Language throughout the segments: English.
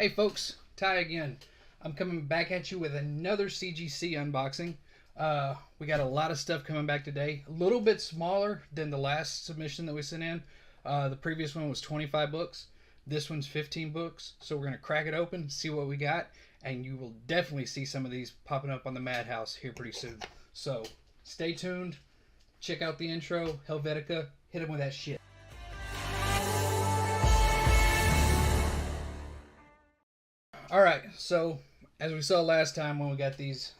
Hey folks, Ty again. I'm coming back at you with another CGC unboxing. We got a lot of stuff coming back today. A little bit smaller than the last submission that we sent in. The previous one was 25 books. This one's 15 books. So we're going to crack it open, see what we got, and you will definitely see some of these popping up on the MadHouse here pretty soon. So stay tuned. Check out the intro. Helvetica. Hit him with that shit. Alright, so as we saw last time when we got these,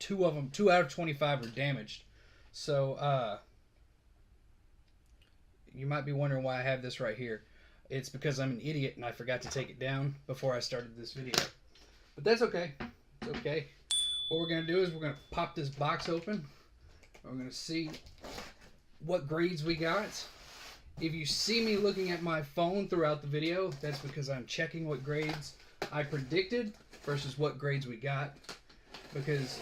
two out of 25 were damaged. So, you might be wondering why I have this right here. It's because I'm an idiot and I forgot to take it down before I started this video. But that's okay. It's okay. What we're going to do is we're going to pop this box open. We're going to see what grades we got. If you see me looking at my phone throughout the video, that's because I'm checking what grades I predicted versus what grades we got. Because,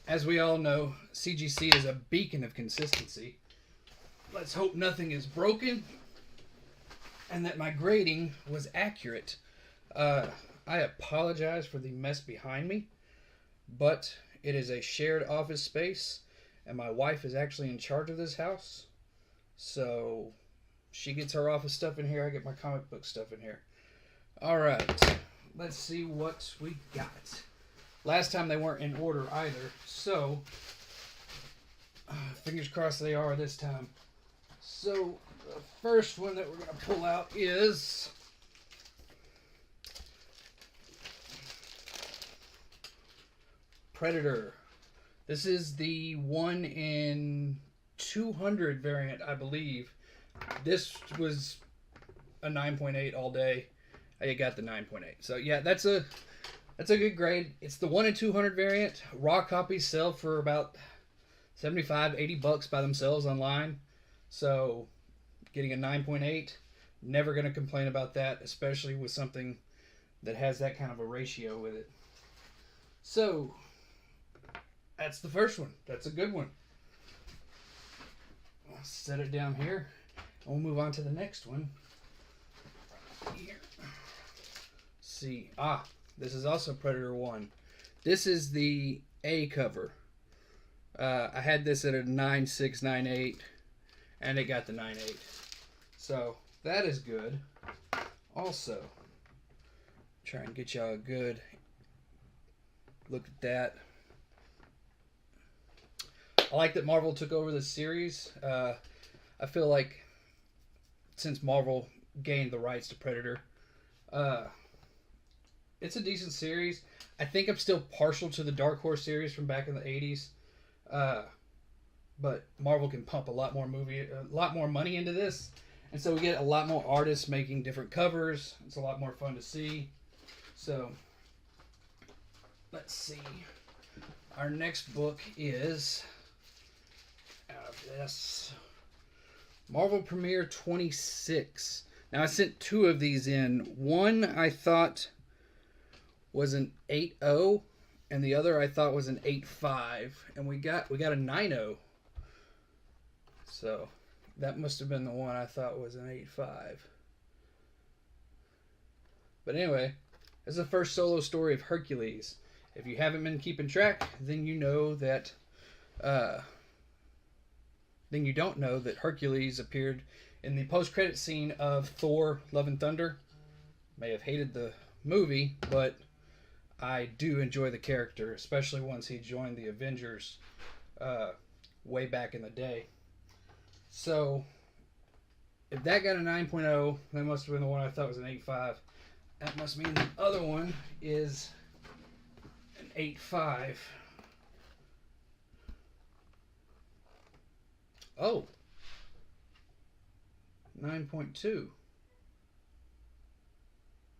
as we all know, CGC is a beacon of consistency. Let's hope nothing is broken and that my grading was accurate. I apologize for the mess behind me, but it is a shared office space, and my wife is actually in charge of this house. So she gets her office stuff in here, I get my comic book stuff in here. Alright, let's see what we got. Last time they weren't in order either, so fingers crossed they are this time. So the first one that we're going to pull out is Predator. This is the 1 in 200 variant, I believe. This was a 9.8 all day. I got the 9.8. So yeah, that's a good grade. It's the 1 in 200 variant. Raw copies sell for about 75, 80 bucks by themselves online. So getting a 9.8, never going to complain about that, especially with something that has that kind of a ratio with it. So that's the first one. That's a good one. I'll set it down here. We'll move on to the next one. Here. See. This is also Predator 1. This is the A cover. I had this at a 9.6, 9.8, and it got the 9.8. So, that is good. Also, try and get y'all a good look at that. I like that Marvel took over this series. I feel like since Marvel gained the rights to Predator, it's a decent series. I think I'm still partial to the Dark Horse series from back in the 80s. But Marvel can pump a lot more money into this. And so we get a lot more artists making different covers. It's a lot more fun to see. So, let's see. Our next book is this Marvel Premiere 26. Now I sent two of these in. One I thought was an 8.0 and the other I thought was an 8.5, and we got a 9.0. So that must have been the one I thought was an 8.5. But anyway, this is the first solo story of Hercules. If you haven't been keeping track, then you know that then you don't know that Hercules appeared in the post-credit scene of Thor: Love and Thunder. May have hated the movie, but I do enjoy the character, especially once he joined the Avengers way back in the day. So, if that got a 9.0, that must have been the one I thought was an 8.5. That must mean the other one is an 8.5. Oh, 9.2.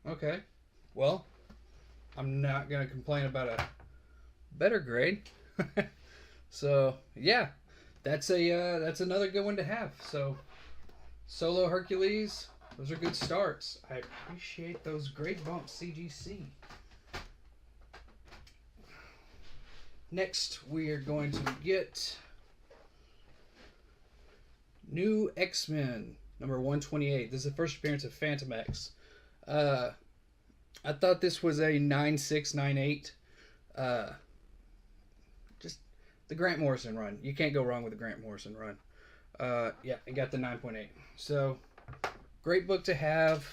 Okay, well, I'm not going to complain about a better grade. So, yeah, that's another good one to have. So, Solo Hercules, those are good starts. I appreciate those grade bumps, CGC. Next, we are going to get New X-Men, number 128. This is the first appearance of Phantom X. I thought this was a 9698. Just the Grant Morrison run. You can't go wrong with the Grant Morrison run. Yeah, it got the 9.8. So, great book to have.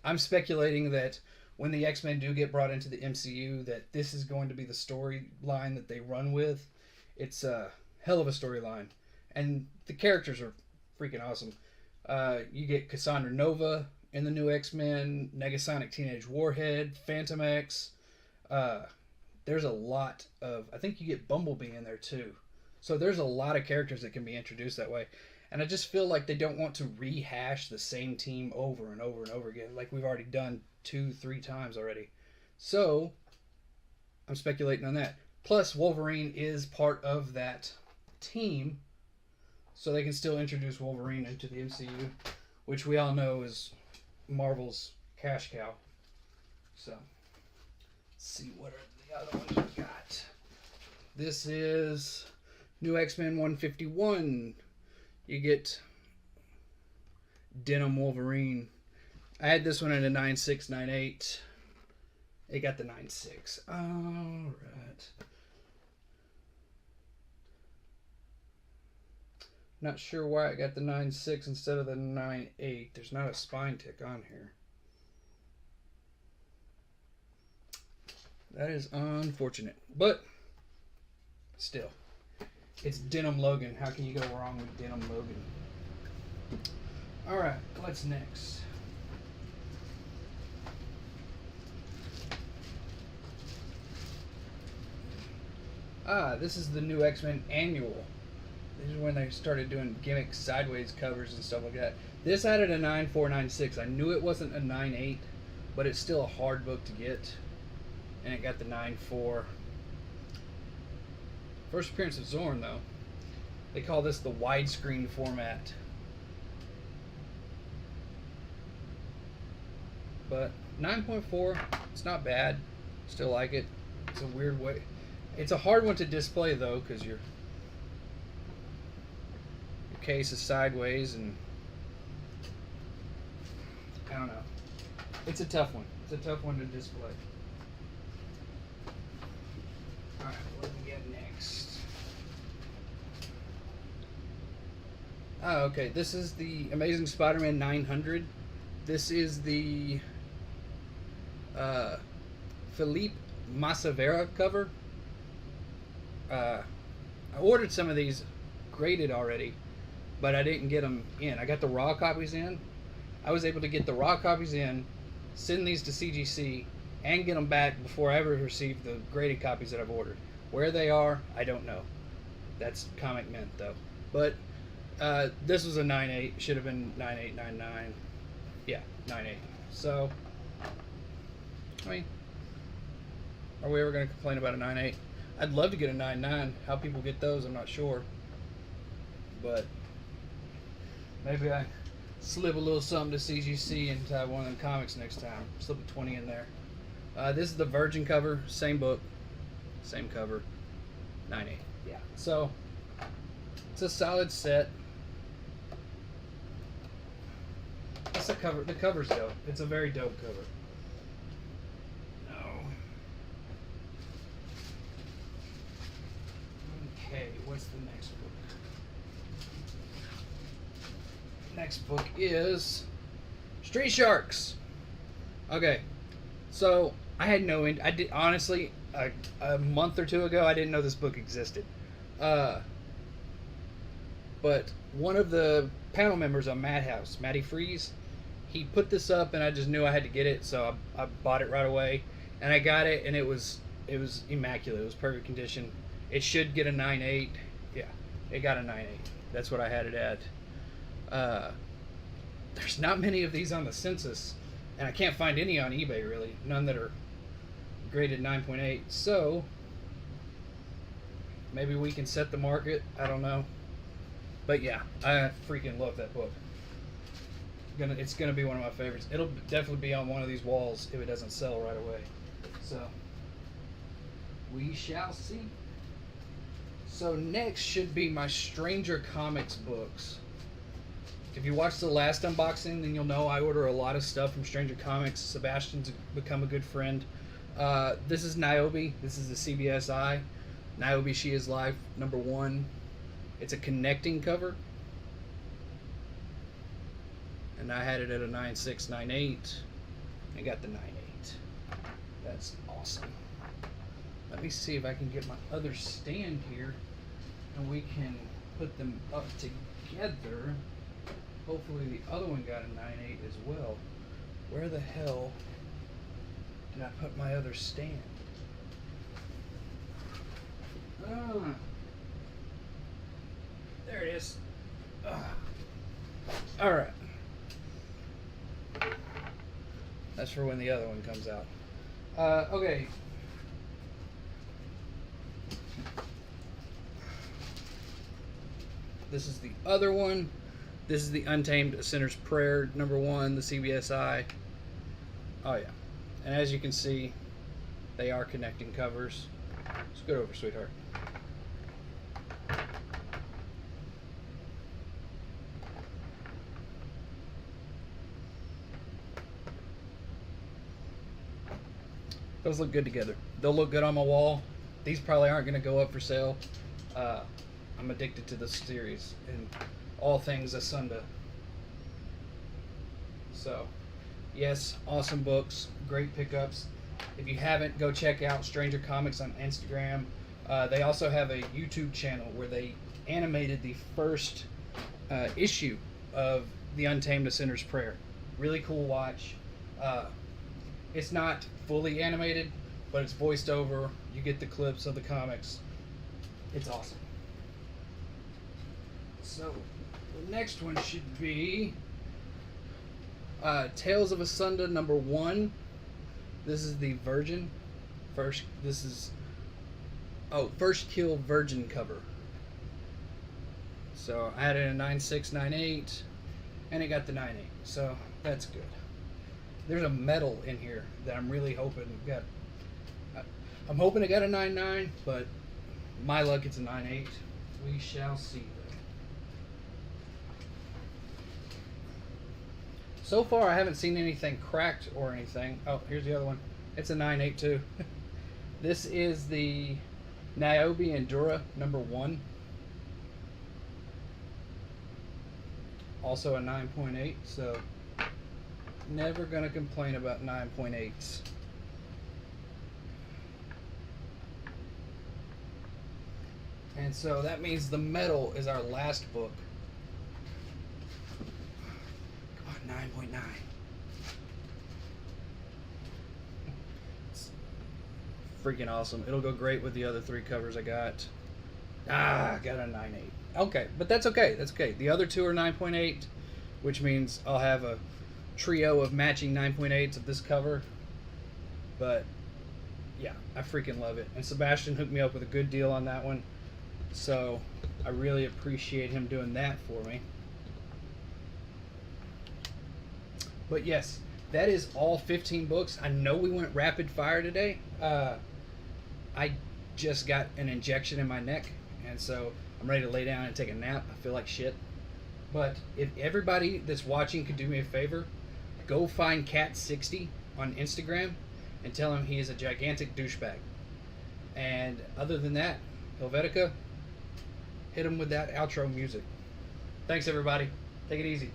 I'm speculating that when the X-Men do get brought into the MCU, that this is going to be the storyline that they run with. It's a hell of a storyline. And the characters are freaking awesome. You get Cassandra Nova in the new X-Men, Negasonic Teenage Warhead, Phantom X. There's a lot of... I think you get Bumblebee in there too. So there's a lot of characters that can be introduced that way. And I just feel like they don't want to rehash the same team over and over and over again, like we've already done 2-3 times already. So, I'm speculating on that. Plus, Wolverine is part of that team, so they can still introduce Wolverine into the MCU, which we all know is Marvel's cash cow. So, let's see what are the other ones we got. This is New X-Men 151. You get Denim Wolverine. I had this one in a 9698. It got the 96. Alright. Not sure why I got the 96 instead of the 98. There's not a spine tick on here. That is unfortunate. But, still. It's Denim Logan. How can you go wrong with Denim Logan? Alright, what's next? This is the new XMen Annual. This is when they started doing gimmick sideways covers and stuff like that. This added a 9496. I knew it wasn't a 98, but it's still a hard book to get. And it got the 94. First appearance of Zorn, though. They call this the widescreen format. But 9.4, it's not bad. Still like it. It's a weird way. It's a hard one to display, though, because your case is sideways, and I don't know. It's a tough one. It's a tough one to display. Alright, what do we get next? Oh, okay. This is the Amazing Spider-Man 900. This is the Philippe Massavera cover. I ordered some of these graded already, but I didn't get them in. I got the raw copies in. I was able to get the raw copies in, send these to CGC, and get them back before I ever received the graded copies that I've ordered. Where they are, I don't know. That's Comic Mint, though. But this was a 9.8. Should have been 9.899. Yeah, 9.8. So, I mean, are we ever going to complain about a 9.8? I'd love to get a 9.9. How people get those, I'm not sure. But maybe I slip a little something to CGC into one of them comics next time. Slip a 20 in there. This is the Virgin cover. Same book. Same cover. 9.8. Yeah. So, it's a solid set. That's the cover. The cover's dope. It's a very dope cover. Okay, what's the next book? Next book is Street Sharks. Okay, so I had no... I did honestly, a month or two ago, I didn't know this book existed. But one of the panel members on MadHouse, Matty Freeze, he put this up, and I just knew I had to get it, so I bought it right away, and I got it, and it was immaculate. It was perfect condition. It should get a 9.8. Yeah, it got a 9.8. That's what I had it at. There's not many of these on the census, and I can't find any on eBay, really. None that are graded 9.8. So, maybe we can set the market. I don't know. But yeah, I freaking love that book. It's gonna be one of my favorites. It'll definitely be on one of these walls if it doesn't sell right away. So, we shall see. So next should be my Stranger Comics books. if you watched the last unboxing, then you'll know I order a lot of stuff from Stranger Comics. Sebastian's become a good friend. This is Niobe. This is the CBSI. Niobe, She Is Life, #1. It's a connecting cover. And I had it at a 9.6, 9.8. I got the 9.8. That's awesome. Let me see if I can get my other stand here and we can put them up together. Hopefully the other one got a 9.8 as well. Where the hell did I put my other stand? There it is. Alright. That's for when the other one comes out. Okay. This is the other one. This is the Untamed Sinner's Prayer, #1, the CBSI. Oh yeah. And as you can see, they are connecting covers. Scoot over, sweetheart. Those look good together. They'll look good on my wall. These probably aren't going to go up for sale. I'm addicted to this series and all things Asunder. So, yes, awesome books, great pickups. If you haven't, go check out Stranger Comics on Instagram. They also have a YouTube channel where they animated the first issue of The Untamed Sinner's Prayer. Really cool watch. It's not fully animated, but it's voiced over. You get the clips of the comics. It's awesome. So, the next one should be Tales of Asunder #1. This is the Virgin. First Kill Virgin cover. So, I had it in a 9.6, 9.8, and it got the 9.8. So, that's good. There's a metal in here that I'm really hoping got. I'm hoping it got a 9.9, but my luck it's a 9.8. We shall see. So far, I haven't seen anything cracked or anything. Oh, here's the other one. It's a 9.8 too. This is the Niobe Endura #1. Also a 9.8, so never gonna complain about 9.8s. And so that means the metal is our last book. Come on, 9.9. It's freaking awesome. It'll go great with the other 3 covers I got. I got a 9.8. Okay, but that's okay. That's okay. The other 2 are 9.8, which means I'll have a trio of matching 9.8s of this cover. But yeah, I freaking love it. And Sebastian hooked me up with a good deal on that one, so I really appreciate him doing that for me. But yes, that is all 15 books. I know we went rapid fire today. I just got an injection in my neck, and so I'm ready to lay down and take a nap. I feel like shit. But if everybody that's watching could do me a favor, go find Cat60 on Instagram and tell him he is a gigantic douchebag. And other than that, Helvetica, hit him with that outro music. Thanks, everybody. Take it easy.